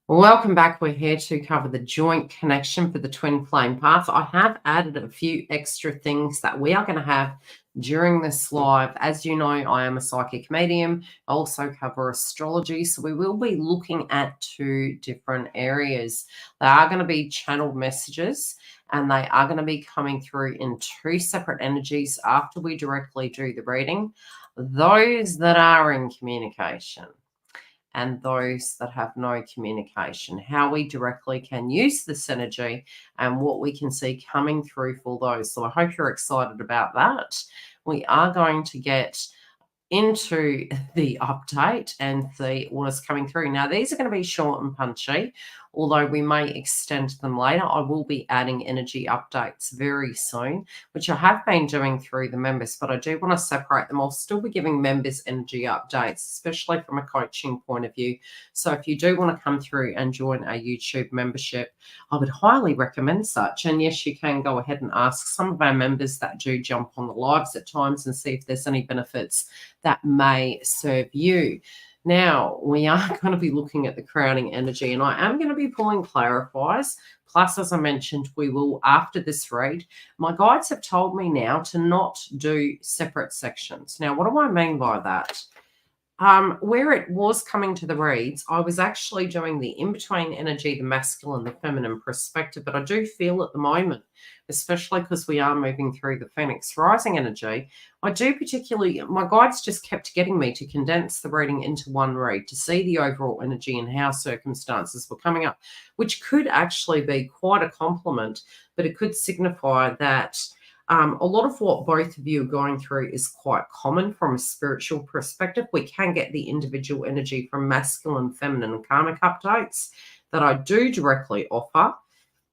Welcome back. We're here to cover the joint connection for the twin flame path. I have added a few extra things that we are going to have during this live. As you know, I am a psychic medium. I also cover astrology. So we will be looking at two different areas. They are going to be channeled messages and they are going to be coming through in two separate energies after we directly do the reading. Those that are in communication and those that have no communication, how we directly can use this energy and what we can see coming through for those. So I hope you're excited about that. We are going to get into the update and see what is coming through. Now, these are going to be short and punchy, although we may extend them later. I will be adding energy updates very soon, which I have been doing through the members, but I do want to separate them. I'll still be giving members energy updates, especially from a coaching point of view. So if you do want to come through and join a YouTube membership, I would highly recommend such. And yes, you can go ahead and ask some of our members that do jump on the lives at times and see if there's any benefits that may serve you. Now, we are going to be looking at the crowning energy, and I am going to be pulling clarifiers. Plus, as I mentioned, we will, after this read, my guides have told me now to not do separate sections. Now, what do I mean by that? Where it was coming to the reads, I was actually doing the in-between energy, the masculine, the feminine perspective, but I do feel at the moment, especially because we are moving through the Phoenix rising energy, I do particularly, my guides just kept getting me to condense the reading into one read to see the overall energy and how circumstances were coming up, which could actually be quite a compliment, but it could signify that a lot of what both of you are going through is quite common from a spiritual perspective. We can get the individual energy from masculine, feminine, and karmic updates that I do directly offer.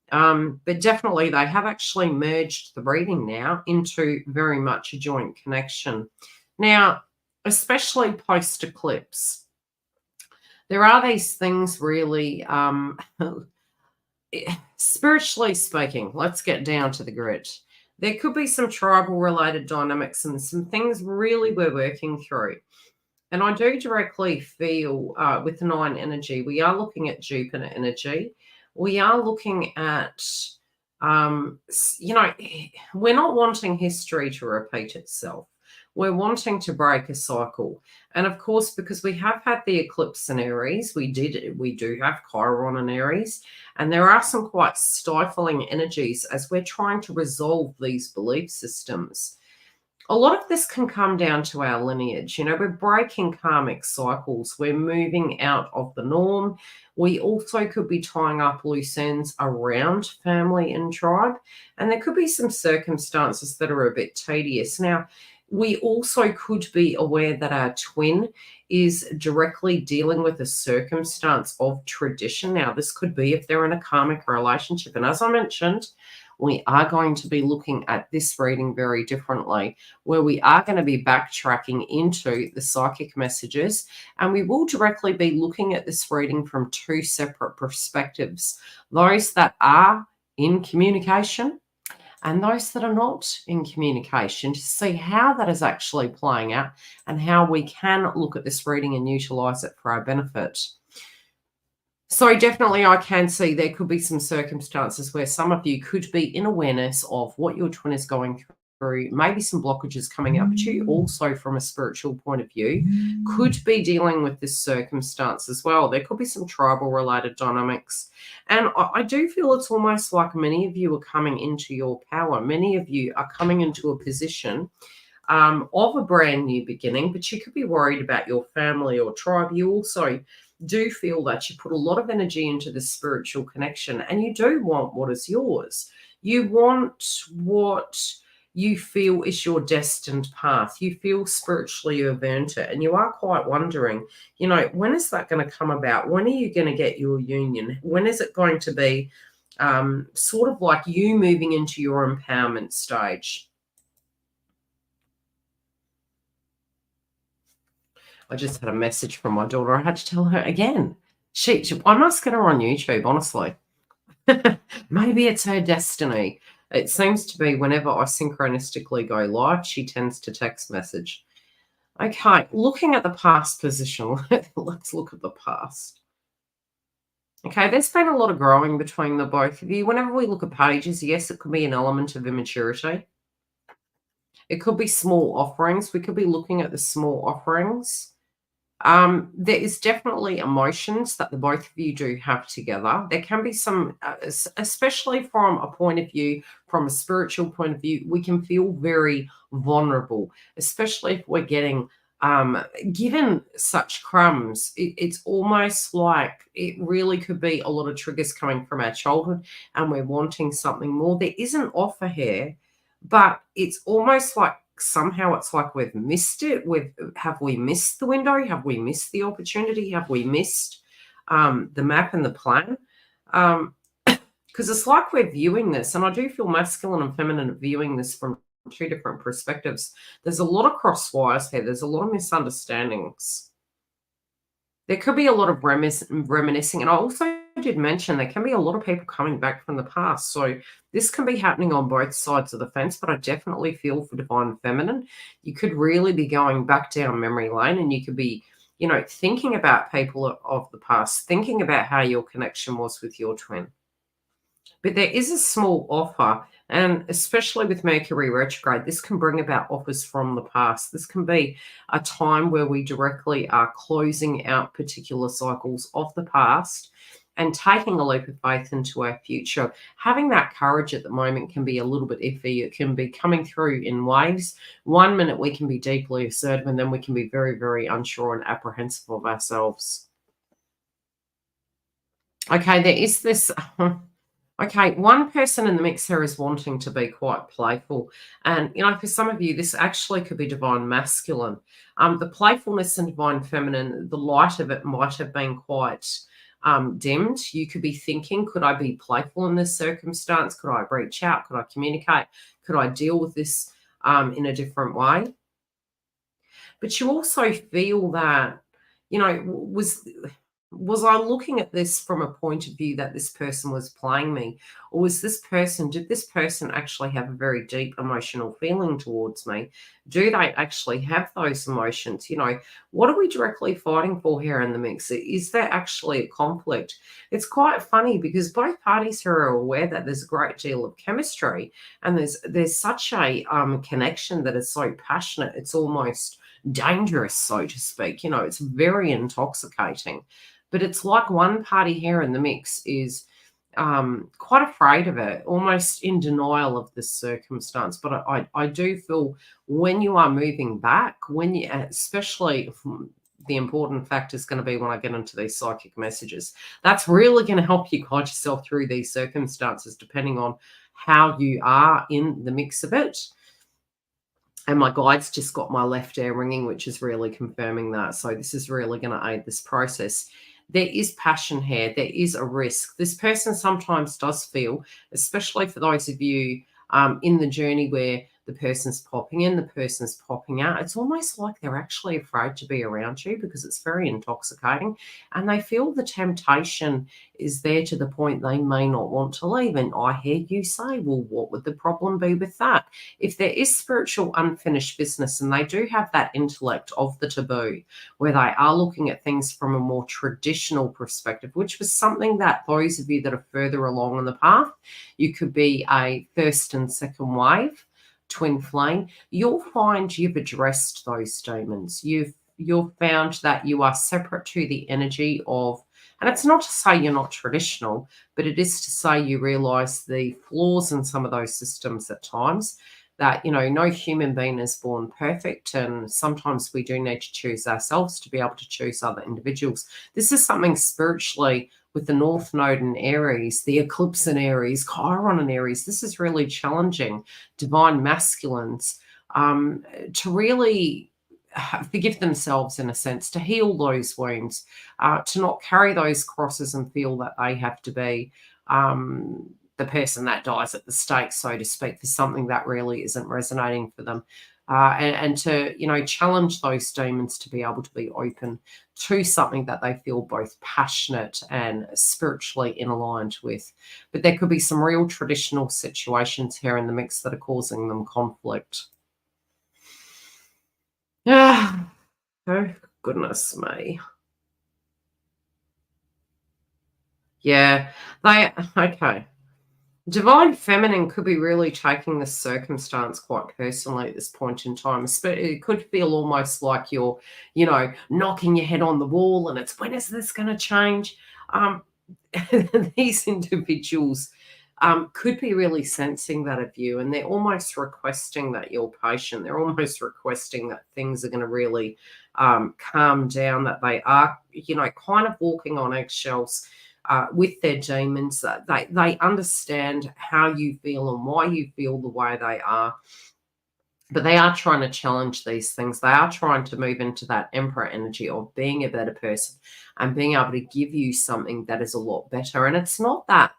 But definitely they have actually merged the reading now into very much a joint connection. Now, especially post-eclipse, there are these things really, spiritually speaking, let's get down to the grit. There could be some tribal related dynamics and some things really we're working through. And I do directly feel with the 9 energy, we are looking at Jupiter energy. We are looking at, we're not wanting history to repeat itself. We're wanting to break a cycle. And of course, because we have had the eclipse in Aries, we do have Chiron in Aries, and there are some quite stifling energies as we're trying to resolve these belief systems. A lot of this can come down to our lineage. We're breaking karmic cycles. We're moving out of the norm. We also could be tying up loose ends around family and tribe. And there could be some circumstances that are a bit tedious. Now, we also could be aware that our twin is directly dealing with a circumstance of tradition. Now, this could be if they're in a karmic relationship. And as I mentioned, we are going to be looking at this reading very differently, where we are going to be backtracking into the psychic messages, and we will directly be looking at this reading from two separate perspectives. Those that are in communication and those that are not in communication, to see how that is actually playing out and how we can look at this reading and utilize it for our benefit. So definitely I can see there could be some circumstances where some of you could be in awareness of what your twin is going through, maybe some blockages coming up, but you also from a spiritual point of view could be dealing with this circumstance as well. There could be some tribal related dynamics. And I do feel it's almost like many of you are coming into your power. Many of you are coming into a position of a brand new beginning, but you could be worried about your family or tribe. You also do feel that you put a lot of energy into the spiritual connection and you do want what is yours. You want what you feel is your destined path. You feel spiritually you've earned it, and you are quite wondering, when is that going to come about? When are you going to get your union? When is it going to be sort of like you moving into your empowerment stage? I just had a message from my daughter. I had to tell her again. I must get her on YouTube, honestly. Maybe it's her destiny. It seems to be whenever I synchronistically go live, she tends to text message. Okay, looking at the past position, let's look at the past. Okay, there's been a lot of growing between the both of you. Whenever we look at pages, yes, it could be an element of immaturity. It could be small offerings. We could be looking at the small offerings. There is definitely emotions that the both of you do have together. There can be some, especially from a point of view, from a spiritual point of view, we can feel very vulnerable, especially if we're getting given such crumbs. It's almost like it really could be a lot of triggers coming from our childhood, and we're wanting something more. There is an offer here, but it's almost like somehow it's like we've missed it. Have we missed the window? Have we missed the opportunity? Have we missed the map and the plan? Because it's like we're viewing this, and I do feel masculine and feminine viewing this from two different perspectives. There's a lot of cross wires here. There's a lot of misunderstandings. There could be a lot of reminiscing, and I also did mention there can be a lot of people coming back from the past. So this can be happening on both sides of the fence, but I definitely feel for divine feminine. You could really be going back down memory lane, and you could be, thinking about people of the past, thinking about how your connection was with your twin. But there is a small offer, and especially with Mercury retrograde, this can bring about offers from the past. This can be a time where we directly are closing out particular cycles of the past and taking a leap of faith into our future. Having that courage at the moment can be a little bit iffy. It can be coming through in waves. One minute we can be deeply assertive, and then we can be very, very unsure and apprehensive of ourselves. Okay, there is this. Okay, one person in the mix here is wanting to be quite playful. And, for some of you, this actually could be divine masculine. The playfulness and divine feminine, the light of it might have been quite dimmed. You could be thinking, could I be playful in this circumstance? Could I reach out? Could I communicate? Could I deal with this in a different way? But you also feel that, was I looking at this from a point of view that this person was playing me? Or did this person actually have a very deep emotional feeling towards me? Do they actually have those emotions? What are we directly fighting for here in the mix? Is there actually a conflict? It's quite funny because both parties here are aware that there's a great deal of chemistry, and there's such a connection that is so passionate. It's almost dangerous, so to speak. It's very intoxicating. But it's like one party here in the mix is quite afraid of it, almost in denial of this circumstance. But I do feel when you are moving back, especially the important factor is going to be when I get into these psychic messages. That's really going to help you guide yourself through these circumstances, depending on how you are in the mix of it. And my guide's just got my left ear ringing, which is really confirming that. So this is really going to aid this process. There is passion here. There is a risk. This person sometimes does feel, especially for those of you in the journey where the person's popping in, the person's popping out, it's almost like they're actually afraid to be around you because it's very intoxicating. And they feel the temptation is there to the point they may not want to leave. And I hear you say, well, what would the problem be with that? If there is spiritual unfinished business and they do have that intellect of the taboo, where they are looking at things from a more traditional perspective, which was something that those of you that are further along on the path, you could be a first and second wave twin flame, you'll find you've addressed those demons. You've found that you are separate to the energy of, and it's not to say you're not traditional, but it is to say you realize the flaws in some of those systems at times, that, no human being is born perfect. And sometimes we do need to choose ourselves to be able to choose other individuals. This is something spiritually with the North Node in Aries, the eclipse in Aries, Chiron in Aries. This is really challenging divine masculines to really forgive themselves, in a sense, to heal those wounds, to not carry those crosses and feel that they have to be the person that dies at the stake, so to speak, for something that really isn't resonating for them. And to, challenge those demons to be able to be open to something that they feel both passionate and spiritually in aligned with. But there could be some real traditional situations here in the mix that are causing them conflict. Oh, goodness me. Yeah. They okay. Divine feminine could be really taking this circumstance quite personally at this point in time. It could feel almost like you're, knocking your head on the wall and it's when is this going to change? Um, these individuals could be really sensing that of you and they're almost requesting that you're patient. They're almost requesting that things are going to really calm down, that they are, kind of walking on eggshells with their demons. That they understand how you feel and why you feel the way they are, but they are trying to challenge these things. They are trying to move into that emperor energy of being a better person and being able to give you something that is a lot better. And it's not that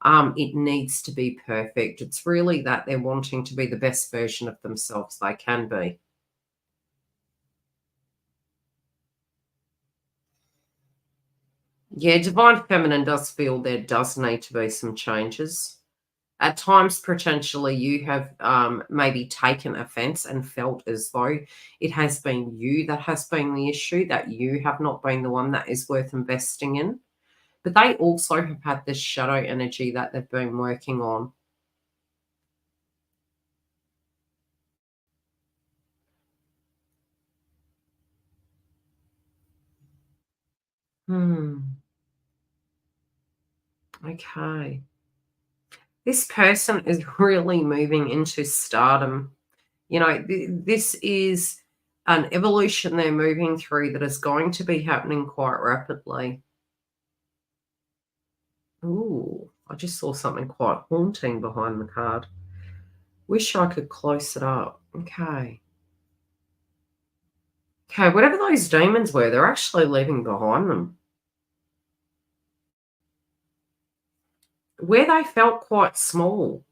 it needs to be perfect. It's really that they're wanting to be the best version of themselves they can be. Yeah, divine feminine does feel there does need to be some changes. At times, potentially, you have maybe taken offense and felt as though it has been you that has been the issue, that you have not been the one that is worth investing in. But they also have had this shadow energy that they've been working on. Hmm. Okay. This person is really moving into stardom. This is an evolution they're moving through that is going to be happening quite rapidly. Ooh, I just saw something quite haunting behind the card. Wish I could close it up. Okay. Okay, whatever those demons were, they're actually leaving behind them. Where they felt quite small,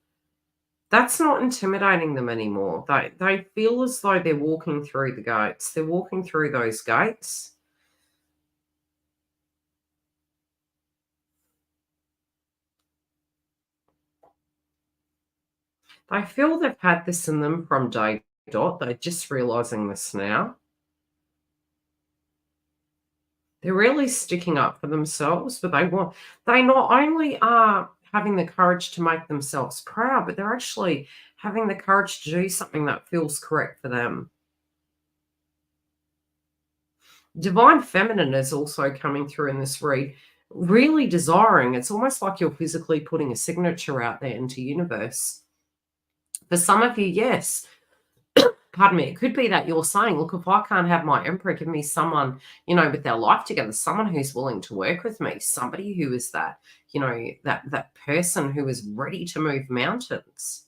that's not intimidating them anymore. They feel as though they're walking through the gates. They're walking through those gates. They feel they've had this in them from day dot. They're just realizing this now. They're really sticking up for themselves, but they not only are having the courage to make themselves proud, but they're actually having the courage to do something that feels correct for them. Divine feminine is also coming through in this read, really desiring. It's almost like you're physically putting a signature out there into universe. For some of you, yes, pardon me, it could be that you're saying, look, if I can't have my emperor, give me someone, with their life together, someone who's willing to work with me, somebody who is that, that person who is ready to move mountains.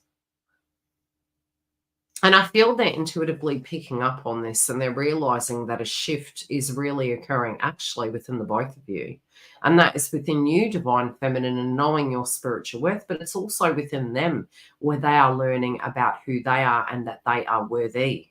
And I feel they're intuitively picking up on this and they're realizing that a shift is really occurring actually within the both of you. And that is within you, divine feminine, and knowing your spiritual worth, but it's also within them where they are learning about who they are and that they are worthy.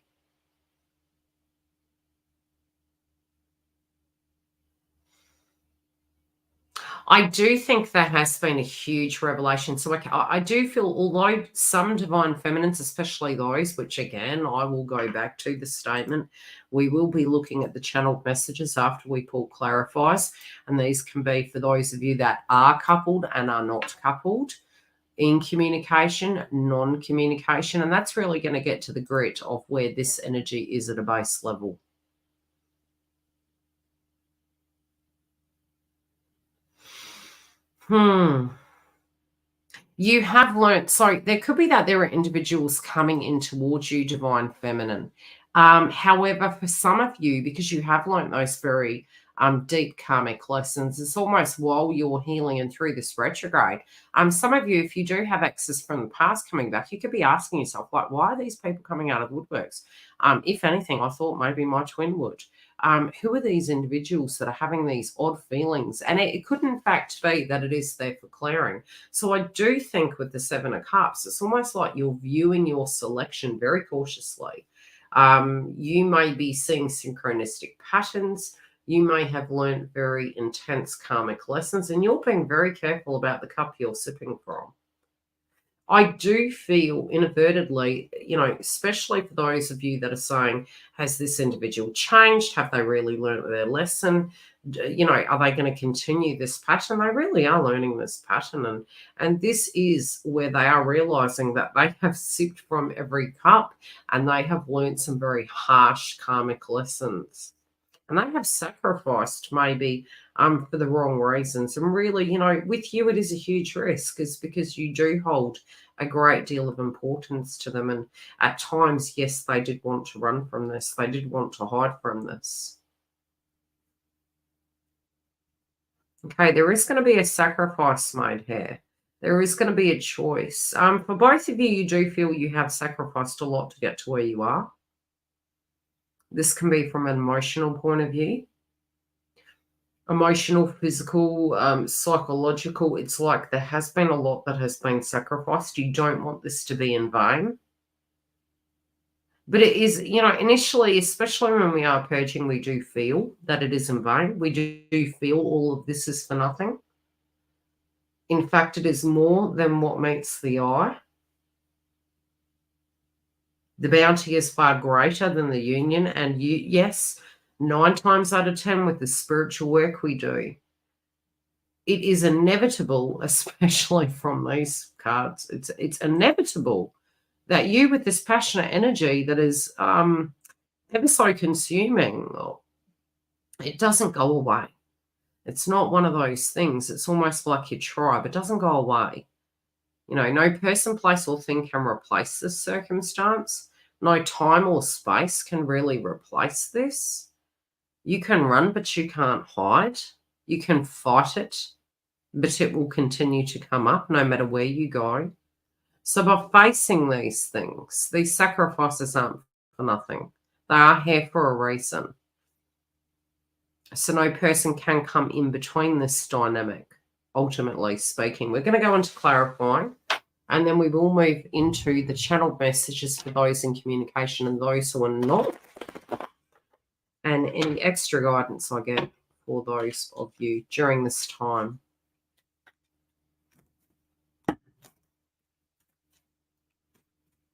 I do think there has been a huge revelation. So I do feel, although some divine feminines, especially those, which again, I will go back to the statement, we will be looking at the channeled messages after we pull clarifies. And these can be for those of you that are coupled and are not coupled, in communication, non-communication. And that's really going to get to the grit of where this energy is at a base level. Hmm. You have learnt, so there could be that there are individuals coming in towards you, divine feminine. However, for some of you, because you have learnt those very deep karmic lessons, it's almost while you're healing and through this retrograde. Some of you, if you do have access from the past coming back, you could be asking yourself, like, why are these people coming out of woodworks? If anything, I thought maybe my twin would. Who are these individuals that are having these odd feelings? And it could, in fact, be that it is there for clearing. So I do think with the Seven of Cups, it's almost like you're viewing your selection very cautiously. You may be seeing synchronistic patterns. You may have learned very intense karmic lessons, and you're being very careful about the cup you're sipping from. I do feel inadvertently, especially for those of you that are saying, has this individual changed? Have they really learned their lesson? Are they going to continue this pattern? They really are learning this pattern. And this is where they are realizing that they have sipped from every cup and they have learned some very harsh karmic lessons. And they have sacrificed maybe for the wrong reasons. And really, with you, it is a huge risk, is because you do hold a great deal of importance to them. And at times, yes, they did want to run from this. They did want to hide from this. Okay, there is going to be a sacrifice made here. There is going to be a choice. For both of you, you do feel you have sacrificed a lot to get to where you are. This can be from an emotional point of view. Emotional, physical, psychological. It's like there has been a lot that has been sacrificed. You don't want this to be in vain. But it is, initially, especially when we are purging, we do feel that it is in vain. We do feel all of this is for nothing. In fact, it is more than what meets the eye. The bounty is far greater than the union. And yes, 9 times out of 10 with the spiritual work we do, it is inevitable, especially from these cards. It's inevitable that you, with this passionate energy that is ever so consuming, it doesn't go away. It's not one of those things. It's almost like your tribe. It doesn't go away. No person, place, or thing can replace this circumstance. No time or space can really replace this. You can run, but you can't hide. You can fight it, but it will continue to come up no matter where you go. So by facing these things, these sacrifices aren't for nothing. They are here for a reason. So no person can come in between this dynamic, ultimately speaking. We're going to go into clarifying, and then we will move into the channeled messages for those in communication and those who are not, and any extra guidance I get for those of you during this time.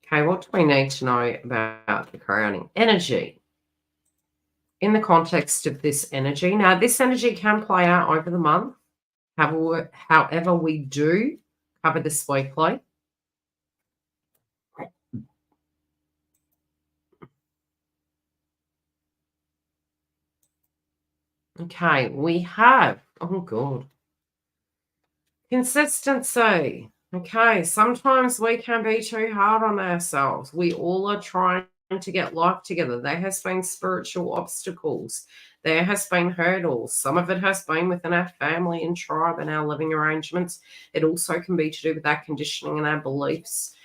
Okay, what do we need to know about the crowning energy in the context of this energy? Now, this energy can play out over the month. However, we do cover this weekly. Okay, we have, oh God, consistency. Okay, sometimes we can be too hard on ourselves. We all are trying to get life together. There has been spiritual obstacles. There has been hurdles. Some of it has been within our family and tribe and our living arrangements. It also can be to do with our conditioning and our beliefs.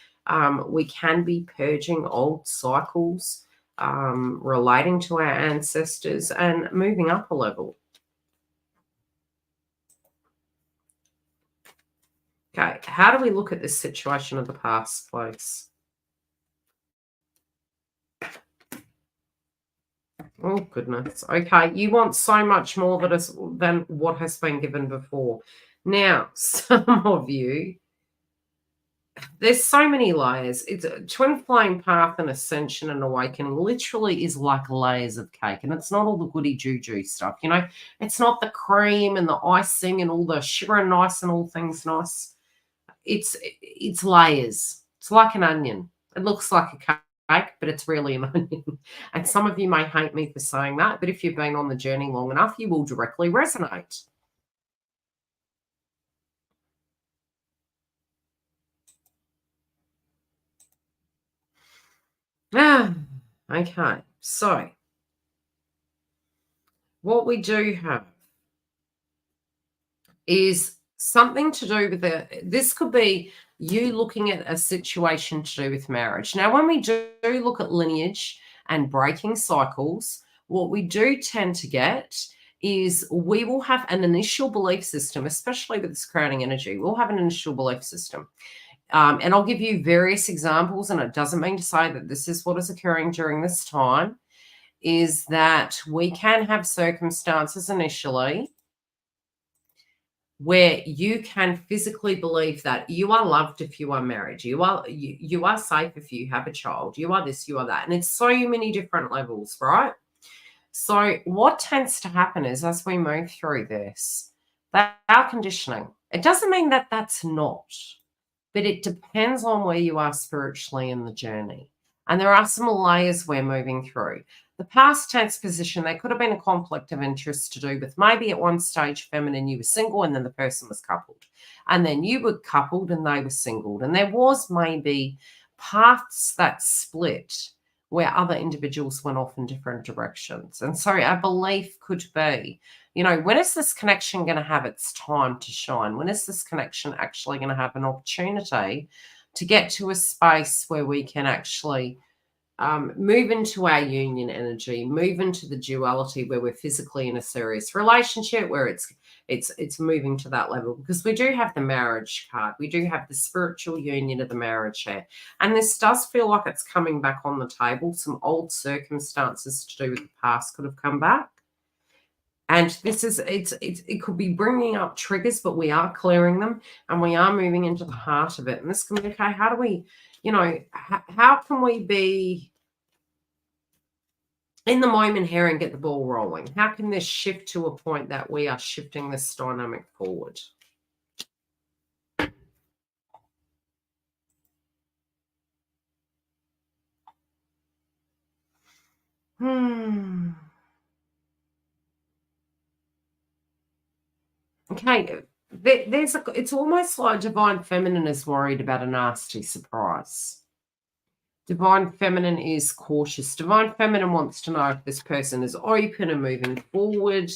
We can be purging old cycles relating to our ancestors and moving up a level. Okay, how do we look at this situation of the past, please? Oh, goodness. Okay, you want so much more than what has been given before. Now, some of you, there's so many layers. It's a twin flame path and ascension and awakening literally is like layers of cake. And it's not all the goody juju stuff, It's not the cream and the icing and all the sugar and nice and all things nice. It's layers. It's like an onion. It looks like a cake, but it's really an onion. And some of you may hate me for saying that, but if you've been on the journey long enough, you will directly resonate. Okay. So what we do have is something to do with this could be you looking at a situation to do with marriage. Now, when we do look at lineage and breaking cycles, what we do tend to get is we will have an initial belief system, especially with this crowning energy. We'll have an initial belief system. And I'll give you various examples, and it doesn't mean to say that this is what is occurring during this time, is that we can have circumstances initially where you can physically believe that you are loved if you are married, you are safe if you have a child, you are this, you are that. And it's so many different levels, right? So what tends to happen is as we move through this, that our conditioning, it doesn't mean that that's not, but it depends on where you are spiritually in the journey. And there are some layers we're moving through. The past tense position, there could have been a conflict of interest to do with maybe at one stage feminine, you were single and then the person was coupled. And then you were coupled and they were singled. And there was maybe paths that split where other individuals went off in different directions. And so our belief could be, when is this connection going to have its time to shine? When is this connection actually going to have an opportunity to get to a space where we can actually move into our union energy, move into the duality where we're physically in a serious relationship, where it's moving to that level? Because we do have the marriage card, we do have the spiritual union of the marriage here, and this does feel like it's coming back on the table. Some old circumstances to do with the past could have come back. And this is, it could be bringing up triggers, but we are clearing them and we are moving into the heart of it. And this can be, okay, how do we, how can we be in the moment here and get the ball rolling? How can this shift to a point that we are shifting this dynamic forward? Okay, it's almost like divine feminine is worried about a nasty surprise. Divine feminine is cautious. Divine feminine wants to know if this person is open and moving forward.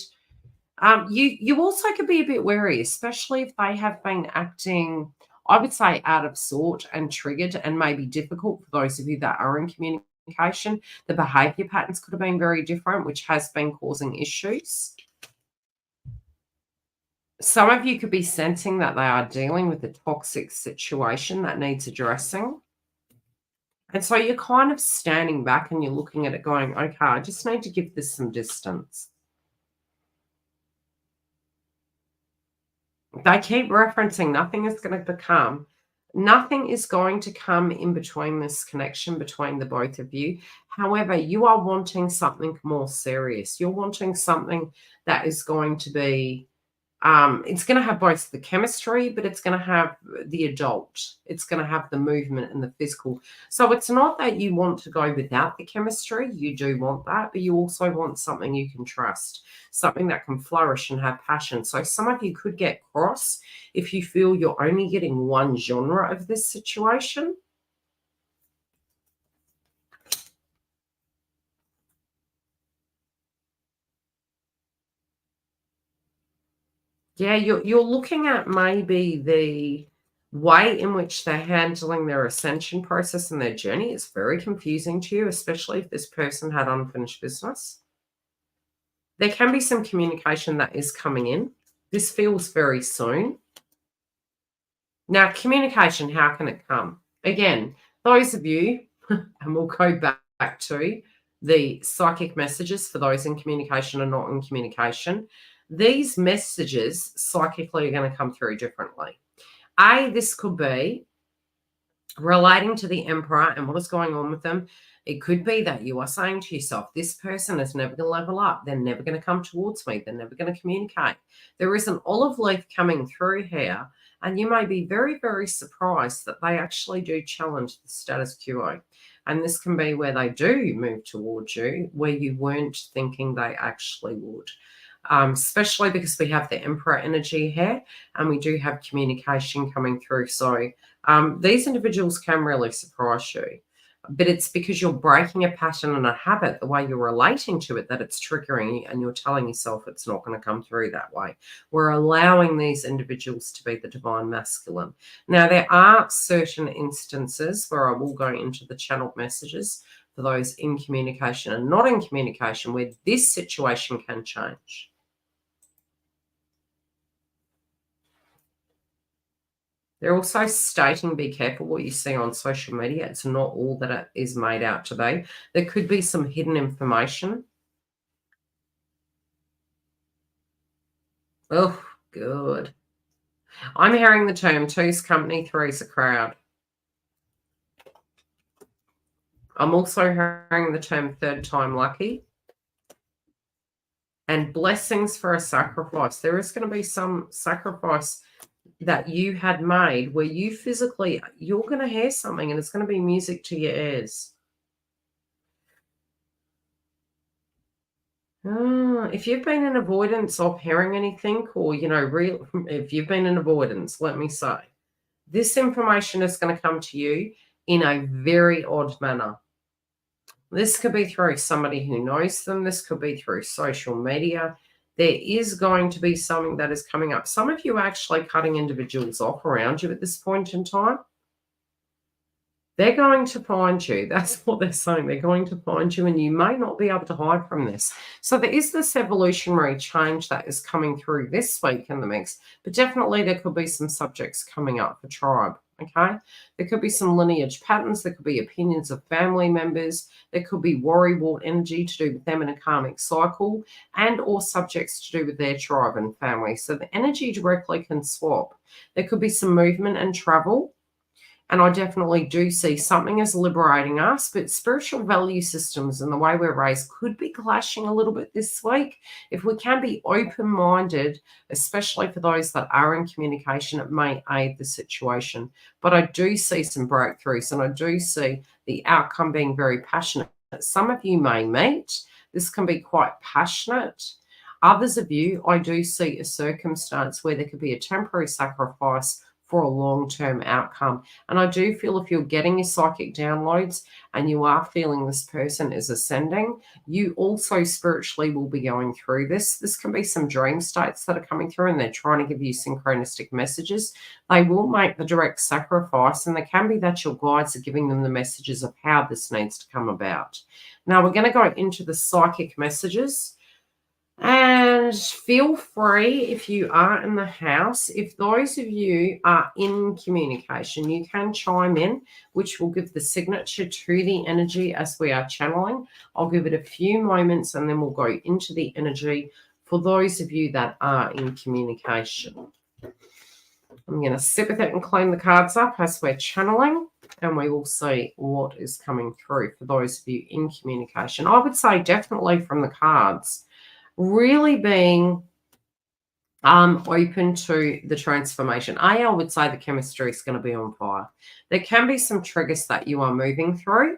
You also could be a bit wary, especially if they have been acting, I would say, out of sort and triggered and maybe difficult for those of you that are in communication. The behavior patterns could have been very different, which has been causing issues. Some of you could be sensing that they are dealing with a toxic situation that needs addressing. And so you're kind of standing back and you're looking at it going, okay, I just need to give this some distance. They keep referencing nothing is going to come in between this connection between the both of you. However, you are wanting something more serious. You're wanting something that is going to be, it's going to have both the chemistry, but it's going to have the adult. It's going to have the movement and the physical. So it's not that you want to go without the chemistry. You do want that, but you also want something you can trust, something that can flourish and have passion. So some of you could get cross if you feel you're only getting one genre of this situation. Yeah, you're looking at maybe the way in which they're handling their ascension process and their journey is very confusing to you, especially if this person had unfinished business. There can be some communication that is coming in. This feels very soon. Now, communication, how can it come? Again, those of you, and we'll go back to the psychic messages for those in communication and not in communication. These messages psychically are going to come through differently. This could be relating to the Emperor and what is going on with them. It could be that you are saying to yourself, this person is never going to level up. They're never going to come towards me. They're never going to communicate. There is an olive leaf coming through here, and you may be very, very surprised that they actually do challenge the status quo. And this can be where they do move towards you, where you weren't thinking they actually would. Especially because we have the Emperor energy here and we do have communication coming through. So these individuals can really surprise you, but it's because you're breaking a pattern and a habit, the way you're relating to it, that it's triggering you and you're telling yourself it's not going to come through that way. We're allowing these individuals to be the divine masculine. Now, there are certain instances where I will go into the channeled messages for those in communication and not in communication where this situation can change. They're also stating, be careful what you see on social media. It's not all that it is made out to be. There could be some hidden information. Oh, good. I'm hearing the term 2's company, 3's a crowd. I'm also hearing the term 3rd time lucky. and blessings for a sacrifice. There is going to be some sacrifice that you had made where you physically, you're going to hear something and it's going to be music to your ears. If you've been in avoidance of hearing anything, or, if you've been in avoidance, let me say, this information is going to come to you in a very odd manner. This could be through somebody who knows them. This could be through social media. There is going to be something that is coming up. Some of you are actually cutting individuals off around you at this point in time. They're going to find you. That's what they're saying. They're going to find you, and you may not be able to hide from this. So there is this evolutionary change that is coming through this week in the mix, but definitely there could be some subjects coming up for tribe, okay? There could be some lineage patterns. There could be opinions of family members. There could be worrywart energy to do with them in a karmic cycle, and or subjects to do with their tribe and family. So the energy directly can swap. There could be some movement and travel. And I definitely do see something as liberating us, but spiritual value systems and the way we're raised could be clashing a little bit this week. If we can be open-minded, especially for those that are in communication, it may aid the situation. But I do see some breakthroughs, and I do see the outcome being very passionate. Some of you may meet. This can be quite passionate. Others of you, I do see a circumstance where there could be a temporary sacrifice for a long-term outcome. And I do feel if you're getting your psychic downloads and you are feeling this person is ascending, you also spiritually will be going through this. This can be some dream states that are coming through and they're trying to give you synchronistic messages. They will make the direct sacrifice, and there can be that your guides are giving them the messages of how this needs to come about. Now we're going to go into the psychic messages. And feel free, if you are in the house, if those of you are in communication, you can chime in, which will give the signature to the energy as we are channeling. I'll give it a few moments and then we'll go into the energy for those of you that are in communication. I'm going to sit with it and clean the cards up as we're channeling, and we will see what is coming through for those of you in communication. I would say definitely from the cards, really being open to the transformation. I would say the chemistry is going to be on fire. There can be some triggers that you are moving through.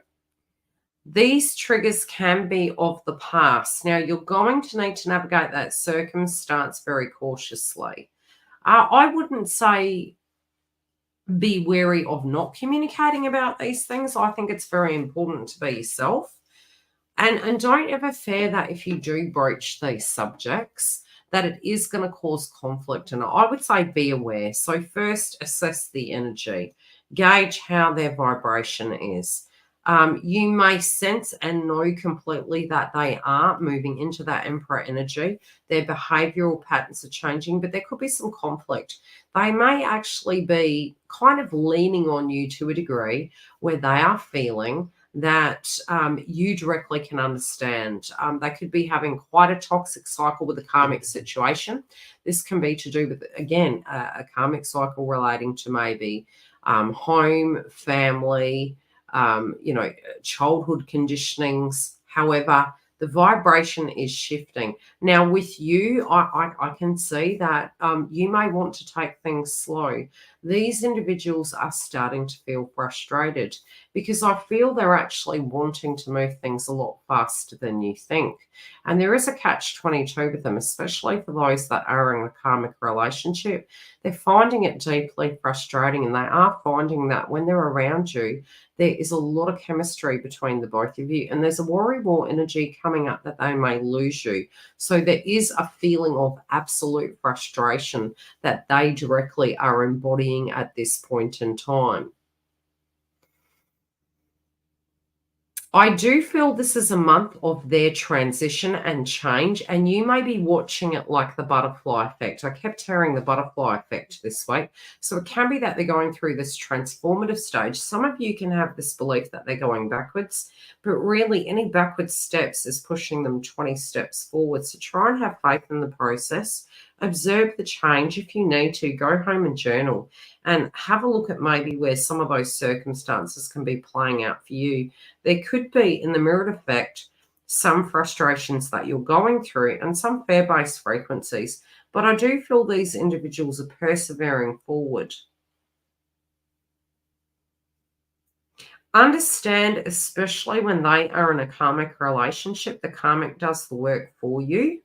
These triggers can be of the past. Now, you're going to need to navigate that circumstance very cautiously. I wouldn't say be wary of not communicating about these things. I think it's very important to be yourself. And don't ever fear that if you do broach these subjects, that it is going to cause conflict. And I would say be aware. So first, assess the energy. Gauge how their vibration is. You may sense and know completely that they are moving into that Emperor energy. Their behavioral patterns are changing, but there could be some conflict. They may actually be kind of leaning on you to a degree where they are feeling that you directly can understand. They could be having quite a toxic cycle with a karmic situation. This can be to do with, again, a karmic cycle relating to maybe home, family, childhood conditionings. However, the vibration is shifting. Now, with you, I can see that you may want to take things slow. These individuals are starting to feel frustrated because I feel they're actually wanting to move things a lot faster than you think. And there is a catch-22 with them, especially for those that are in a karmic relationship. They're finding it deeply frustrating, and they are finding that when they're around you, there is a lot of chemistry between the both of you, and there's a worry war energy coming up that they may lose you. So there is a feeling of absolute frustration that they directly are embodying at this point in time. I do feel this is a month of their transition and change, and you may be watching it like the butterfly effect. I kept hearing the butterfly effect this week. So it can be that they're going through this transformative stage. Some of you can have this belief that they're going backwards, but really any backwards steps is pushing them 20 steps forward. So try and have faith in the process. Observe the change. If you need to, go home and journal and have a look at maybe where some of those circumstances can be playing out for you. There could be, in the mirrored effect, some frustrations that you're going through, and some fear-based frequencies. But I do feel these individuals are persevering forward. Understand, especially when they are in a karmic relationship, the karmic does the work for you.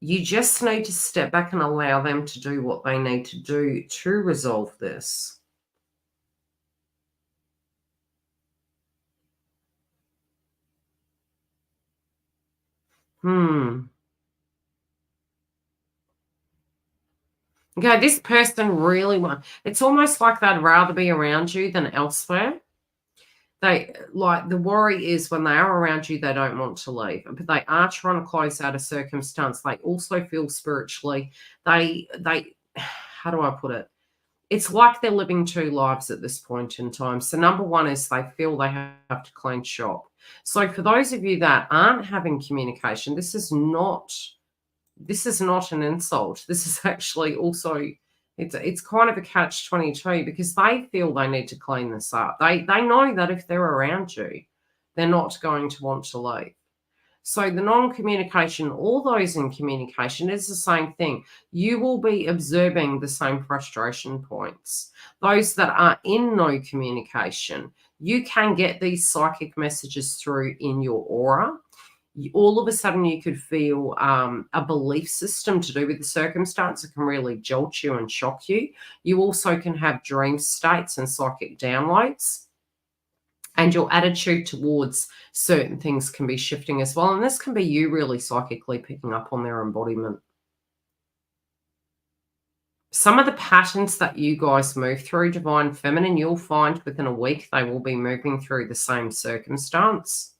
You just need to step back and allow them to do what they need to do to resolve this. Okay, this person really wants, it's almost like they'd rather be around you than elsewhere. They, like, the worry is when they are around you, they don't want to leave, but they are trying to close out a circumstance. They also feel spiritually, how do I put it? It's like they're living two lives at this point in time. So number one is they feel they have to clean shop. So for those of you that aren't having communication, this is not an insult. This is actually also, it's kind of a catch-22, because they feel they need to clean this up. They know that if they're around you, they're not going to want to leave. So the non-communication, all those in communication, is the same thing. You will be observing the same frustration points. Those that are in no communication, you can get these psychic messages through in your aura. All of a sudden you could feel a belief system to do with the circumstance. It can really jolt you and shock you. You also can have dream states and psychic downloads. And your attitude towards certain things can be shifting as well. And this can be you really psychically picking up on their embodiment. Some of the patterns that you guys move through, Divine Feminine, you'll find within a week they will be moving through the same circumstance.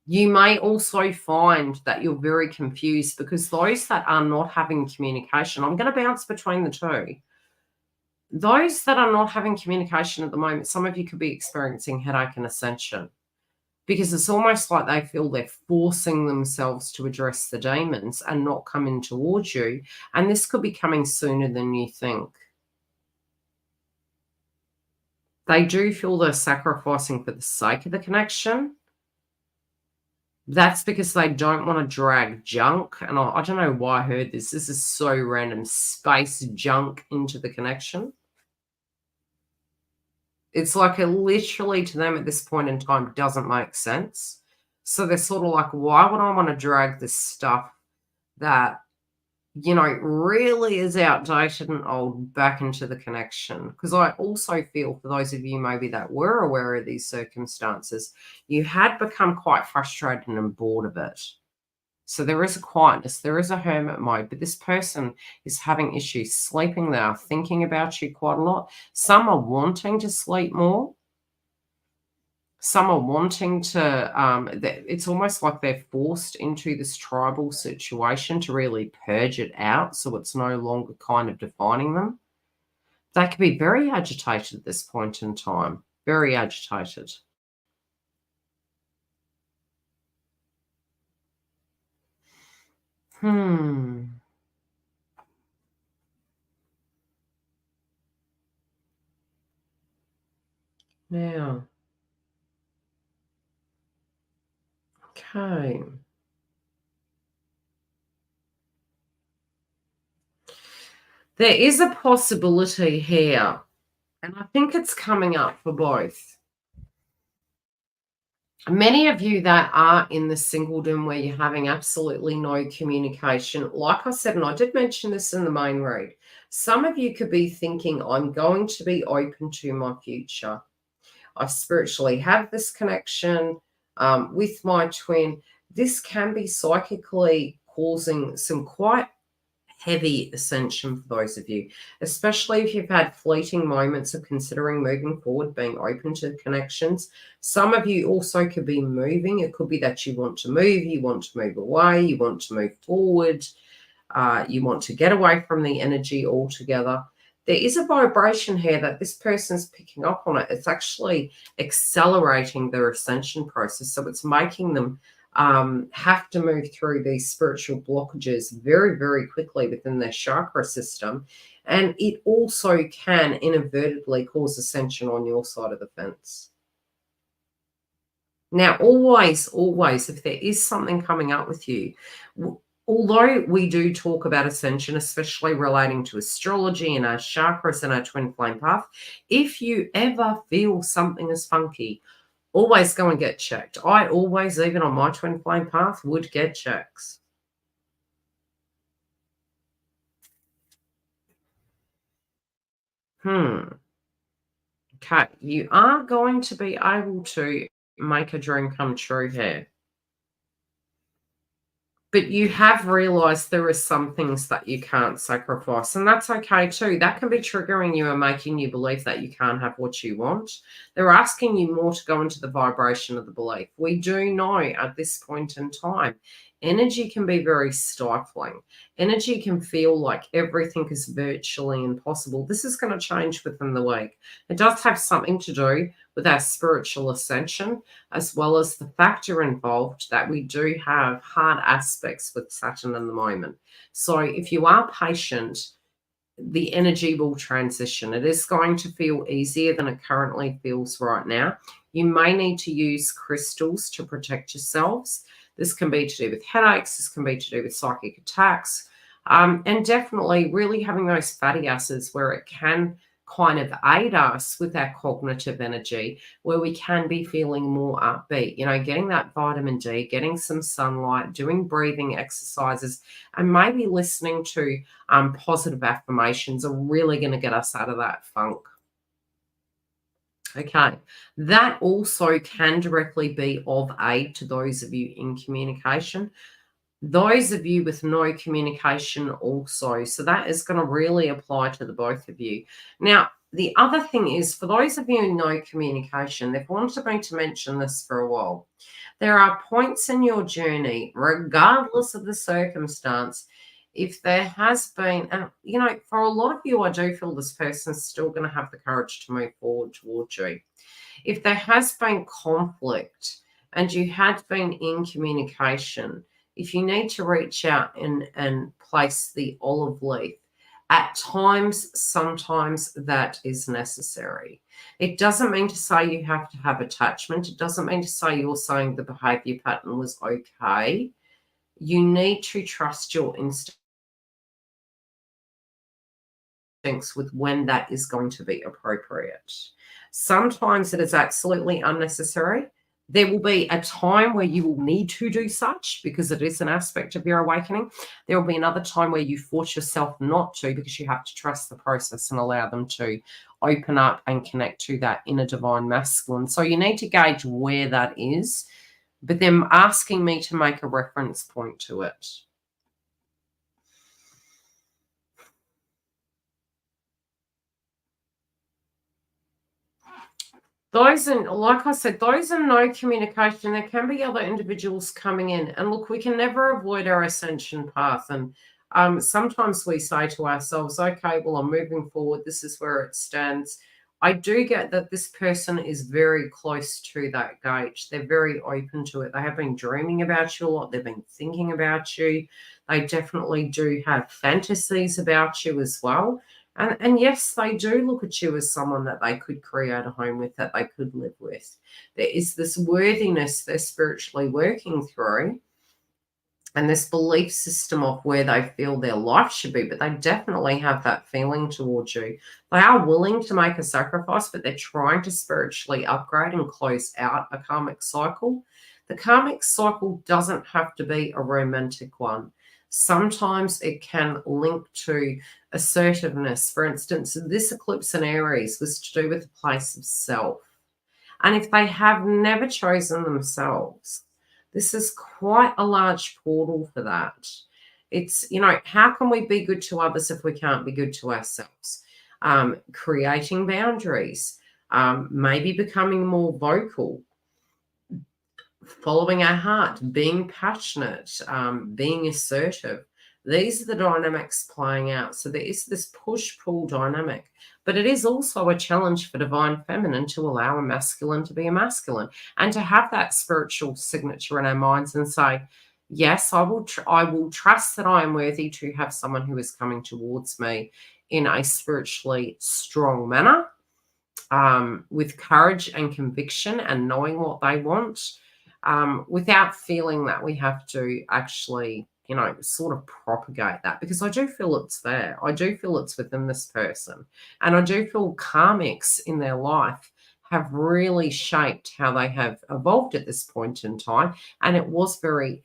You may also find that you're very confused, because those that are not having communication, I'm going to bounce between the two. Those that are not having communication at the moment, some of you could be experiencing headache and ascension, because it's almost like they feel they're forcing themselves to address the demons and not coming towards you. And this could be coming sooner than you think. They do feel they're sacrificing for the sake of the connection. That's because they don't want to drag junk. And I don't know why I heard this. This is so random. Space junk into the connection. It's like it literally, to them at this point in time, doesn't make sense. So they're sort of like, why would I want to drag this stuff that, you know, really is outdated and old back into the connection? Because I also feel, for those of you maybe that were aware of these circumstances, you had become quite frustrated and bored of it. So there is a quietness, there is a hermit mode, but this person is having issues sleeping. They are thinking about you quite a lot. Some are wanting to sleep more. Some are wanting to, it's almost like they're forced into this tribal situation to really purge it out, so it's no longer kind of defining them. They could be very agitated at this point in time, very agitated. Now, okay. There is a possibility here, and I think it's coming up for both. Many of you that are in the singledom where you're having absolutely no communication, like I said, and I did mention this in the main read, some of you could be thinking, I'm going to be open to my future. I spiritually have this connection with my twin. This can be psychically causing some quite heavy ascension for those of you, especially if you've had fleeting moments of considering moving forward, being open to connections. Some of you also could be moving. It could be that you want to move, you want to move away, you want to move forward, you want to get away from the energy altogether. There is a vibration here that this person's picking up on it. It's actually accelerating their ascension process. So it's making them have to move through these spiritual blockages very, very quickly within their chakra system. And it also can inadvertently cause ascension on your side of the fence. Now, always, if there is something coming up with you, although we do talk about ascension, especially relating to astrology and our chakras and our twin flame path, if you ever feel something is funky, always go and get checked. I always, even on my twin flame path, would get checks. Okay, you are going to be able to make a dream come true here. But you have realized there are some things that you can't sacrifice, and that's okay too. That can be triggering you and making you believe that you can't have what you want. They're asking you more to go into the vibration of the belief. We do know at this point in time, energy can be very stifling. Energy can feel like everything is virtually impossible. This is going to change within the week. It does have something to do with our spiritual ascension, as well as the factor involved that we do have hard aspects with Saturn in the moment. So if you are patient, the energy will transition. It is going to feel easier than it currently feels right now. You may need to use crystals to protect yourselves. This can be to do with headaches. This can be to do with psychic attacks. And definitely really having those fatty acids where it can kind of aid us with our cognitive energy, where we can be feeling more upbeat, getting that vitamin D, getting some sunlight, doing breathing exercises, and maybe listening to positive affirmations are really going to get us out of that funk. Okay, that also can directly be of aid to those of you in communication. Those of you with no communication also. So that is going to really apply to the both of you. Now, the other thing is, for those of you in no communication, they've wanted me to mention this for a while. There are points in your journey, regardless of the circumstance, if there has been, and for a lot of you, I do feel this person's still going to have the courage to move forward towards you. If there has been conflict and you had been in communication, if you need to reach out and place the olive leaf, at times, sometimes that is necessary. It doesn't mean to say you have to have attachment. It doesn't mean to say you're saying the behavior pattern was okay. You need to trust your instincts with when that is going to be appropriate. Sometimes it is absolutely unnecessary. There will be a time where you will need to do such because it is an aspect of your awakening. There will be another time where you force yourself not to because you have to trust the process and allow them to open up and connect to that inner divine masculine. So you need to gauge where that is, but them asking me to make a reference point to it. Those, and like I said, those in no communication, there can be other individuals coming in. And look, we can never avoid our ascension path. And sometimes we say to ourselves, okay, well, I'm moving forward. This is where it stands. I do get that this person is very close to that gauge. They're very open to it. They have been dreaming about you a lot. They've been thinking about you. They definitely do have fantasies about you as well. And yes, they do look at you as someone that they could create a home with, that they could live with. There is this worthiness they're spiritually working through and this belief system of where they feel their life should be, but they definitely have that feeling towards you. They are willing to make a sacrifice, but they're trying to spiritually upgrade and close out a karmic cycle. The karmic cycle doesn't have to be a romantic one. Sometimes it can link to assertiveness. For instance, this eclipse in Aries was to do with the place of self. And if they have never chosen themselves, this is quite a large portal for that. It's, how can we be good to others if we can't be good to ourselves? Creating boundaries, maybe becoming more vocal, following our heart, being passionate, being assertive. These are the dynamics playing out. So there is this push-pull dynamic, but it is also a challenge for divine feminine to allow a masculine to be a masculine and to have that spiritual signature in our minds and say, yes, I will trust that I am worthy to have someone who is coming towards me in a spiritually strong manner. with courage and conviction and knowing what they want, without feeling that we have to actually, sort of propagate that, because I do feel it's there. I do feel it's within this person. And I do feel karmics in their life have really shaped how they have evolved at this point in time. And it was very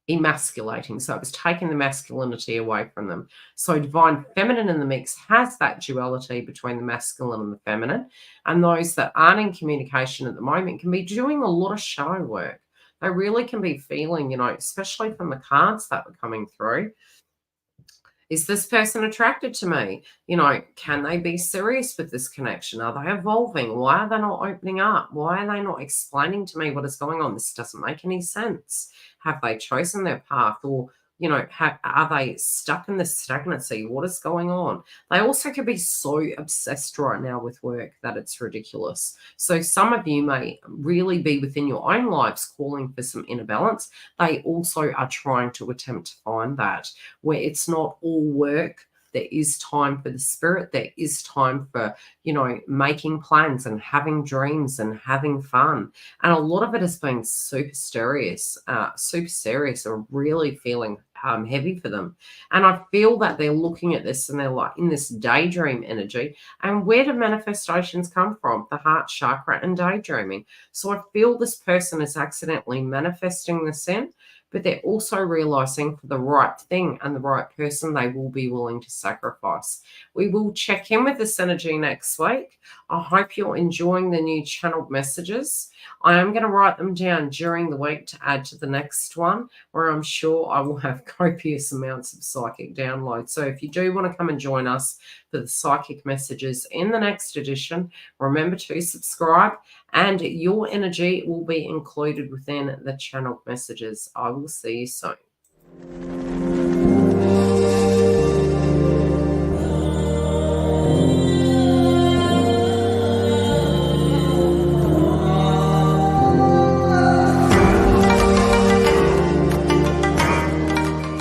emasculating. So it was taking the masculinity away from them. So divine feminine in the mix has that duality between the masculine and the feminine. And those that aren't in communication at the moment can be doing a lot of shadow work. They really can be feeling, especially from the cards that were coming through. Is this person attracted to me? Can they be serious with this connection? Are they evolving? Why are they not opening up? Why are they not explaining to me what is going on? This doesn't make any sense. Have they chosen their path? Or, are they stuck in this stagnancy? What is going on? They also could be so obsessed right now with work that it's ridiculous. So some of you may really be within your own lives calling for some inner balance. They also are trying to attempt to find that, where it's not all work. There is time for the spirit. There is time for, making plans and having dreams and having fun. And a lot of it has been super serious or really feeling heavy for them. And I feel that they're looking at this and they're like in this daydream energy. And where do manifestations come from? The heart chakra and daydreaming. So I feel this person is accidentally manifesting this in, but they're also realizing for the right thing and the right person, they will be willing to sacrifice. We will check in with this energy next week. I hope you're enjoying the new channeled messages. I am going to write them down during the week to add to the next one, where I'm sure I will have copious amounts of psychic downloads. So if you do want to come and join us for the psychic messages in the next edition, remember to subscribe, and your energy will be included within the channeled messages. I will see you soon.